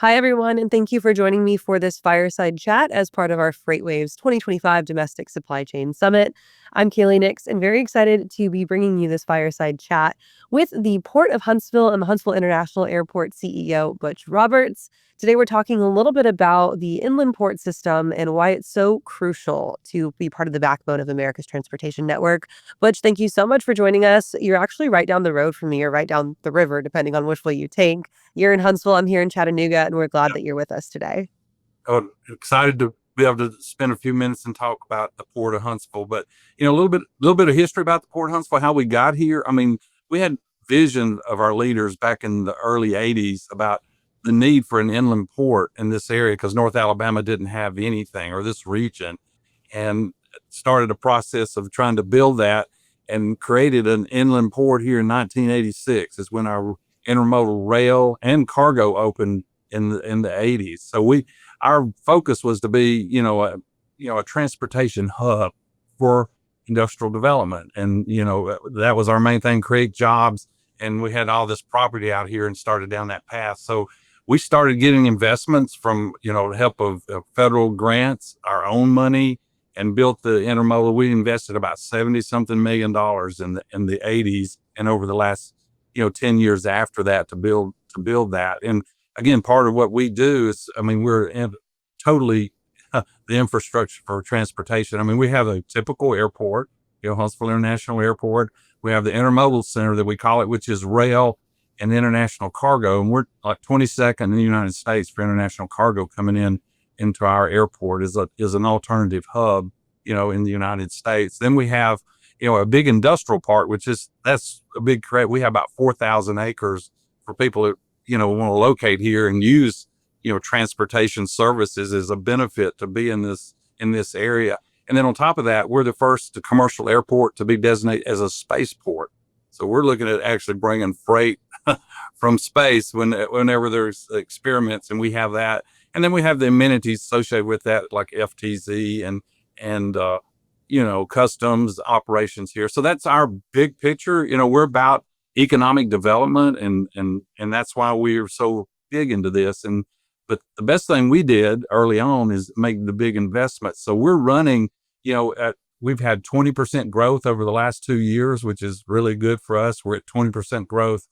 Hi, everyone, and thank you for joining me for this fireside chat as part of our FreightWaves 2025 Domestic Supply Chain Summit. I'm Kaylee Nix and very excited to be bringing you this fireside chat with the Port of Huntsville and the Huntsville International Airport CEO, Butch Roberts. Today, we're talking a little bit about the inland port system and why it's so crucial to be part of the backbone of America's transportation network. Butch, thank you so much for joining us. You're actually right down the road from me or right down the river, depending on which way you take. You're in Huntsville, I'm here in Chattanooga, and we're glad that you're with us today. Oh, excited to be able to spend a few minutes and talk about the Port of Huntsville. But a little bit of history about the Port of Huntsville, how we got here. I mean, we had vision of our leaders back in the early '80s about the need for an inland port in this area because North Alabama didn't have anything, or this region, and started a process of trying to build that and created an inland port here in 1986. Is when our intermodal rail and cargo opened in the '80s. So our focus was to be, a transportation hub for industrial development. And, that was our main thing, create jobs. And we had all this property out here and started down that path. So we started getting investments from, the help of federal grants, our own money, and built the intermodal. We invested about 70 something $million in the '80s and over the last, 10 years after that to build that. And again, part of what we do is, we're totally the infrastructure for transportation. We have a typical airport, Huntsville International Airport. We have the intermodal center that we call it, which is rail and international cargo. And we're like 22nd in the United States for international cargo coming into our airport is an alternative hub, in the United States. Then we have, a big industrial part, that's a big credit. We have about 4,000 acres for people that, want to locate here and use, transportation services as a benefit to be in this area. And then on top of that, we're the first commercial airport to be designated as a spaceport. So we're looking at actually bringing freight from space whenever there's experiments, and we have that. And then we have the amenities associated with that, like FTZ and customs operations here. So that's our big picture. We're about economic development, and that's why we're so big into this. But the best thing we did early on is make the big investments. So we're running, we've had 20% growth over the last 2 years, which is really good for us. We're at 20% growth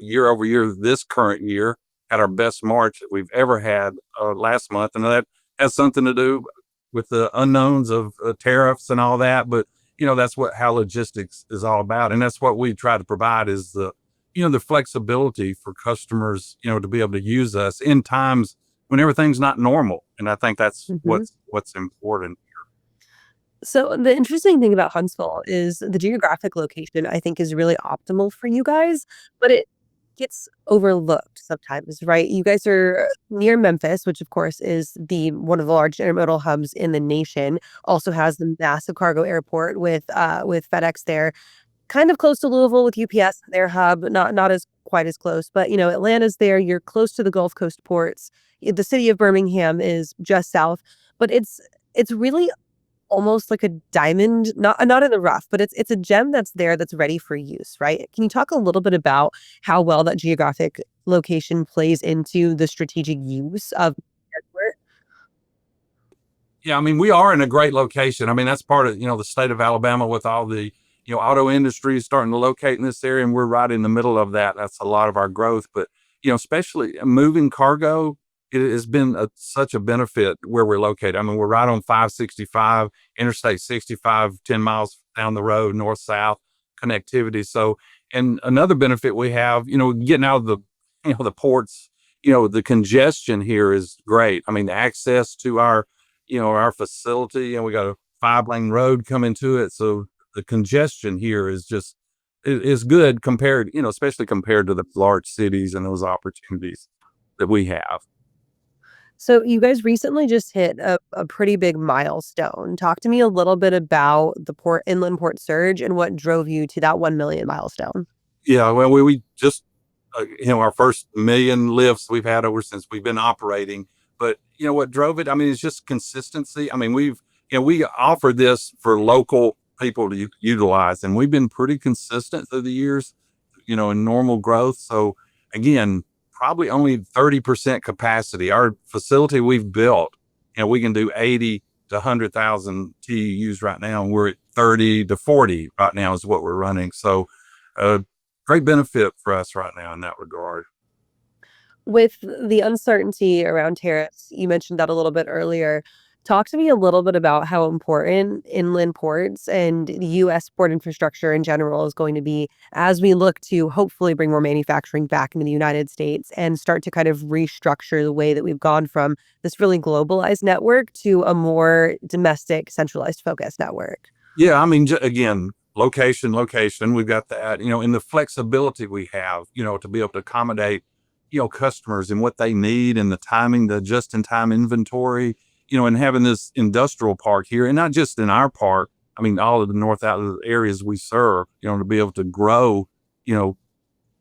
year over year. This current year had our best March that we've ever had last month. And that has something to do with the unknowns of tariffs and all that. But, that's how logistics is all about. And that's what we try to provide is the flexibility for customers, to be able to use us in times when everything's not normal. And I think that's what's important. So the interesting thing about Huntsville is the geographic location, I think, is really optimal for you guys, but it gets overlooked sometimes, right? You guys are near Memphis, which of course is the one of the large intermodal hubs in the nation. Also has the massive cargo airport with FedEx there. Kind of close to Louisville with UPS, their hub, not as quite as close, but Atlanta's there. You're close to the Gulf Coast ports. The city of Birmingham is just south, but it's really almost like a diamond, not in the rough, but it's a gem that's there that's ready for use, right? Can you talk a little bit about how well that geographic location plays into the strategic use of the airport? Yeah, we are in a great location. That's part of, the state of Alabama with all the, auto industry is starting to locate in this area, and we're right in the middle of that. That's a lot of our growth. But, especially moving cargo, it has been such a benefit where we're located. We're right on 565, Interstate 65, 10 miles down the road, north-south connectivity. So, and another benefit we have, getting out of the ports, the congestion here is great. The access to our facility, and we got a 5-lane road coming to it. So the congestion here is good compared, especially compared to the large cities and those opportunities that we have. So you guys recently just hit a pretty big milestone. Talk to me a little bit about the inland port surge and what drove you to that 1 million milestone. Yeah, well, we just, our first million lifts we've had over since we've been operating. But, what drove it, it's just consistency. We offered this for local people to utilize, and we've been pretty consistent through the years, in normal growth. So again, probably only 30% capacity. Our facility we've built, we can do 80 to 100,000 TEUs right now, and we're at 30 to 40 right now is what we're running. So, great benefit for us right now in that regard. With the uncertainty around tariffs, you mentioned that a little bit earlier. Talk to me a little bit about how important inland ports and US port infrastructure in general is going to be as we look to hopefully bring more manufacturing back into the United States and start to kind of restructure the way that we've gone from this really globalized network to a more domestic, centralized focus network. Yeah, I mean, again, location. We've got that, and the flexibility we have, to be able to accommodate, customers and what they need and the timing, the just in time inventory, and having this industrial park here, and not just in our park. I mean, all of the north out of the areas we serve, to be able to grow, you know,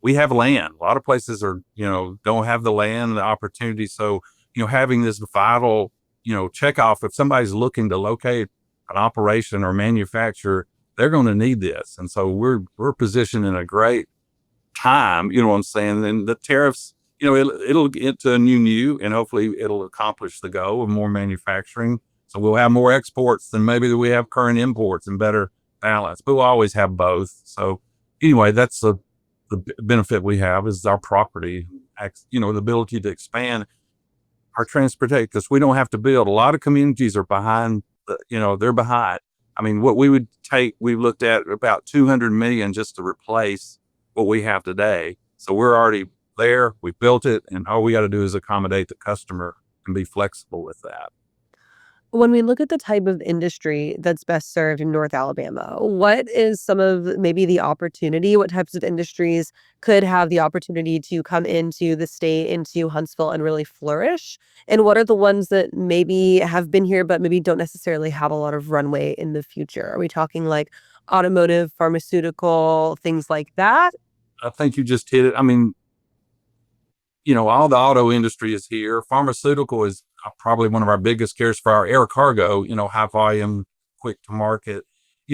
we have land. A lot of places are, don't have the land, the opportunity. So, having this vital, check off, if somebody's looking to locate an operation or manufacture, they're going to need this. And so we're positioned in a great time, you know what I'm saying? And the tariffs, it'll get to a new, and hopefully it'll accomplish the goal of more manufacturing. So we'll have more exports than maybe we have current imports and better balance, but we'll always have both. So anyway, that's the benefit we have is our property, the ability to expand our transportation, because we don't have to build. A lot of communities are behind, they're behind. I mean, what we would take, we looked at about 200 million just to replace what we have today. So we're already there, we built it, and all we got to do is accommodate the customer and be flexible with that. When we look at the type of industry that's best served in North Alabama, what is some of maybe the opportunity? What types of industries could have the opportunity to come into the state, into Huntsville, and really flourish? And what are the ones that maybe have been here, but maybe don't necessarily have a lot of runway in the future? Are we talking like automotive, pharmaceutical, things like that? I think you just hit it. I mean, all the auto industry is here. Pharmaceutical is probably one of our biggest carriers for our air cargo, high volume, quick to market.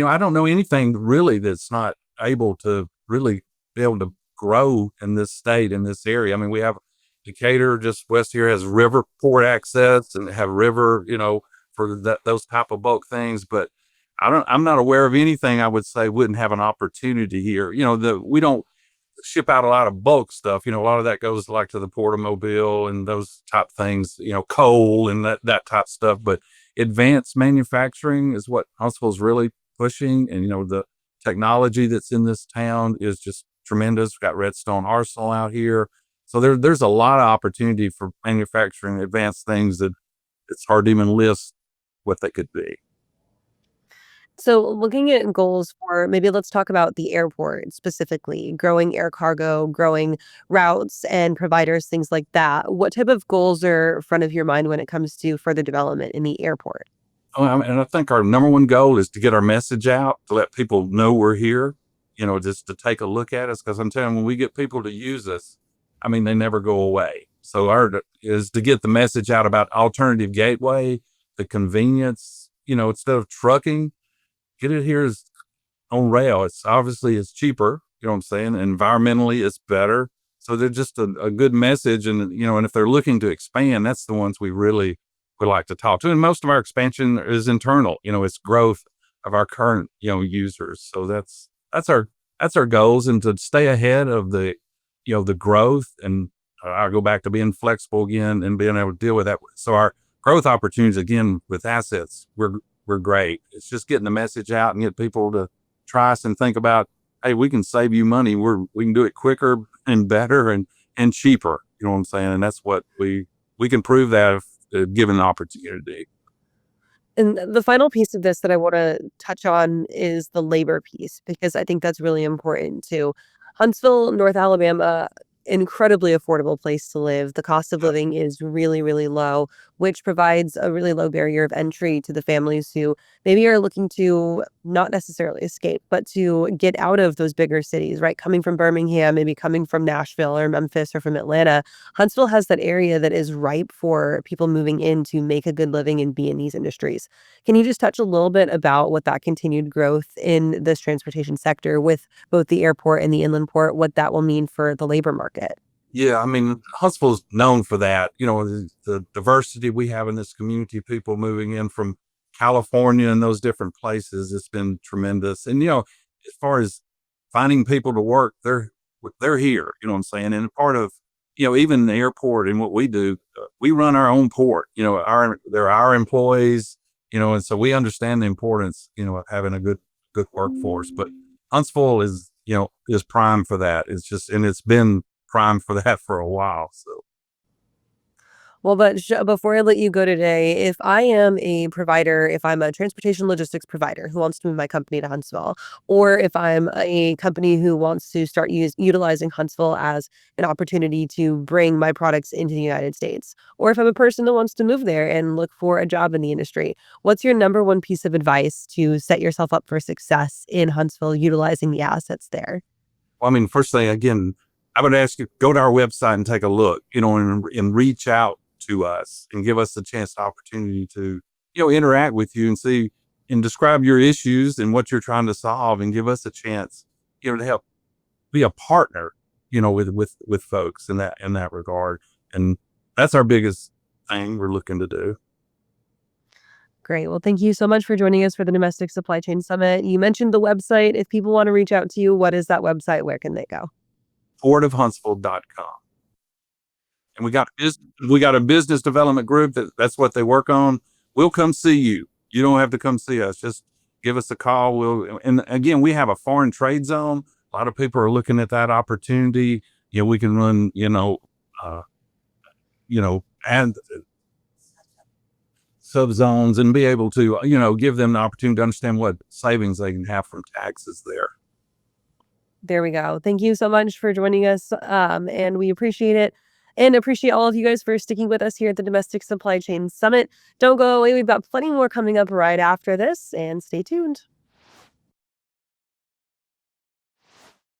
I don't know anything really that's not able to really be able to grow in this state, in this area. I mean, we have Decatur just west here has river port access and have river, for those type of bulk things. But I'm not aware of anything I would say wouldn't have an opportunity here. We don't ship out a lot of bulk stuff. A lot of that goes like to the Port of Mobile and those type things, coal and that type stuff. But advanced manufacturing is what Huntsville's really pushing. And, the technology that's in this town is just tremendous. We've got Redstone Arsenal out here. So there's a lot of opportunity for manufacturing advanced things that it's hard to even list what they could be. So, looking at goals for maybe let's talk about the airport specifically, growing air cargo, growing routes and providers, things like that. What type of goals are front of your mind when it comes to further development in the airport? And I think our number one goal is to get our message out, to let people know we're here, just to take a look at us. Because I'm telling you, when we get people to use us, I mean, they never go away. So our is to get the message out about alternative gateway, the convenience, instead of trucking, get it here as on rail. It's cheaper, you know what I'm saying? Environmentally, it's better. So they're just a good message. And if they're looking to expand, that's the ones we really would like to talk to. And most of our expansion is internal, it's growth of our current, users. So that's our goals, and to stay ahead of the growth. And I'll go back to being flexible again and being able to deal with that. So our growth opportunities, again, with assets, we're great. It's just getting the message out and get people to try us and think about, hey, we can save you money. We can do it quicker and better and cheaper. You know what I'm saying? And that's what we can prove that if given the opportunity. And the final piece of this that I want to touch on is the labor piece, because I think that's really important too. Huntsville, North Alabama, incredibly affordable place to live. The cost of living is really, really low, which provides a really low barrier of entry to the families who maybe are looking to not necessarily escape, but to get out of those bigger cities, right? Coming from Birmingham, maybe coming from Nashville or Memphis or from Atlanta. Huntsville has that area that is ripe for people moving in to make a good living and be in these industries. Can you just touch a little bit about what that continued growth in this transportation sector with both the airport and the inland port, what that will mean for the labor market? Yeah, I mean, Huntsville's known for that. The diversity we have in this community, people moving in from California and those different places, it's been tremendous. And as far as finding people to work, they're here. You know what I'm saying? And part of even the airport and what we do, we run our own port. They're our employees. And so we understand the importance of having a good workforce. But Huntsville is prime for that. It's been prime for that for a while. So, Well, but before I let you go today, if I am a provider, if I'm a transportation logistics provider who wants to move my company to Huntsville, or if I'm a company who wants to start utilizing Huntsville as an opportunity to bring my products into the United States, or if I'm a person that wants to move there and look for a job in the industry, what's your number one piece of advice to set yourself up for success in Huntsville utilizing the assets there? well, I mean, first thing, again, I would ask you go to our website and take a look, and reach out to us and give us a chance, opportunity to, interact with you and see and describe your issues and what you're trying to solve, and give us a chance, to help be a partner, with folks in that regard. And that's our biggest thing we're looking to do. Great. Well, thank you so much for joining us for the Domestic Supply Chain Summit. You mentioned the website. If people want to reach out to you, what is that website? Where can they go? Portofhuntsville.com. And we got a business development group that's what they work on. We'll come see you. You don't have to come see us. Just give us a call. And again, we have a foreign trade zone. A lot of people are looking at that opportunity. We can run, uh, and subzones, and be able to, give them the opportunity to understand what savings they can have from taxes there. There we go. Thank you so much for joining us. And we appreciate it and appreciate all of you guys for sticking with us here at the Domestic Supply Chain Summit. Don't go away. We've got plenty more coming up right after this, and stay tuned.